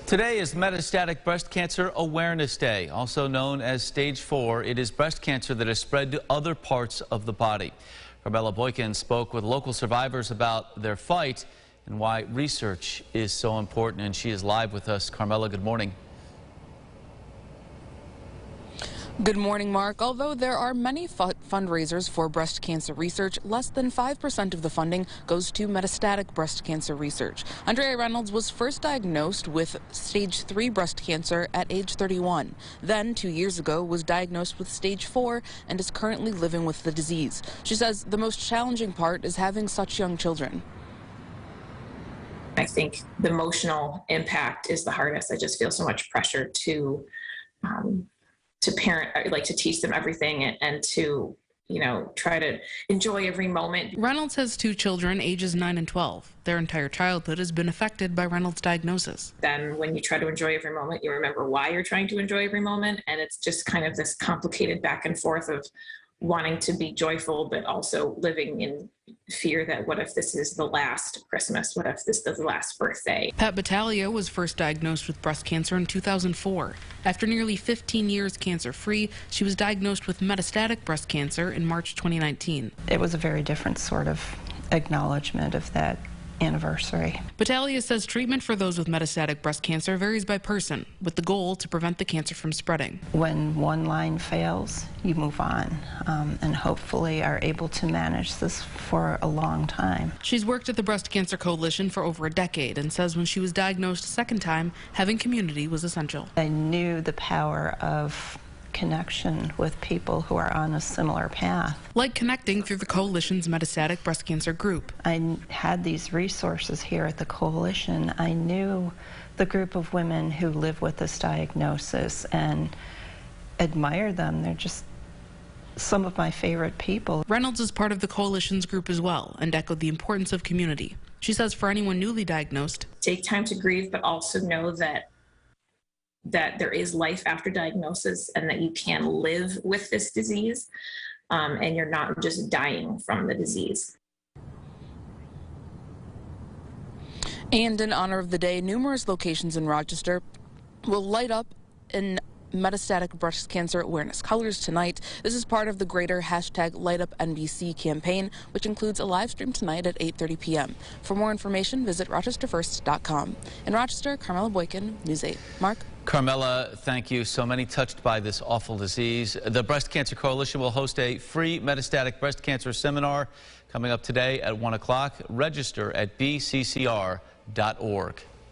Today is Metastatic Breast Cancer Awareness Day, also known as Stage 4. It is breast cancer that has spread to other parts of the body. Carmela Boykin spoke with local survivors about their fight and why research is so important, and she is live with us. Carmela, good morning. Good morning, Mark. Although there are many fundraisers for breast cancer research, less than 5% of the funding goes to metastatic breast cancer research. Andrea Reynolds was first diagnosed with stage 3 breast cancer at age 31. Then, 2 years ago, was diagnosed with stage 4 and is currently living with the disease. She says the most challenging part is having such young children. I think the emotional impact is the hardest. I just feel so much pressure to parent, like to teach them everything and to, try to enjoy every moment. Reynolds has 2 children, ages 9 and 12. Their entire childhood has been affected by Reynolds' diagnosis. Then when you try to enjoy every moment, you remember why you're trying to enjoy every moment. And it's just kind of this complicated back and forth of wanting to be joyful, but also living in fear that what if this is the last Christmas? What if this is the last birthday? Pat Battaglia was first diagnosed with breast cancer in 2004. After nearly 15 years cancer-free, she was diagnosed with metastatic breast cancer in March 2019. It was a very different sort of acknowledgement of that anniversary. Battaglia says treatment for those with metastatic breast cancer varies by person, with the goal to prevent the cancer from spreading. When one line fails, you move on, and hopefully are able to manage this for a long time. She's worked at the Breast Cancer Coalition for over a decade and says when she was diagnosed a second time, having community was essential. I knew the power of connection with people who are on a similar path. Like connecting through the Coalition's Metastatic Breast Cancer group. I had these resources here at the Coalition. I knew the group of women who live with this diagnosis and admire them. They're just some of my favorite people. Reynolds is part of the Coalition's group as well and echoed the importance of community. She says for anyone newly diagnosed, take time to grieve, but also know that there is life after diagnosis and that you can live with this disease and you're not just dying from the disease. And in honor of the day, numerous locations in Rochester will light up in Metastatic Breast Cancer Awareness Colors tonight. This is part of the greater #LightUpNBC campaign, which includes a live stream tonight at 8:30 p.m. For more information, visit rochesterfirst.com. In Rochester, Carmela Boykin, News 8. Mark? Carmela, thank you. So many touched by this awful disease. The Breast Cancer Coalition will host a free metastatic breast cancer seminar coming up today at 1 o'clock. Register at bccr.org.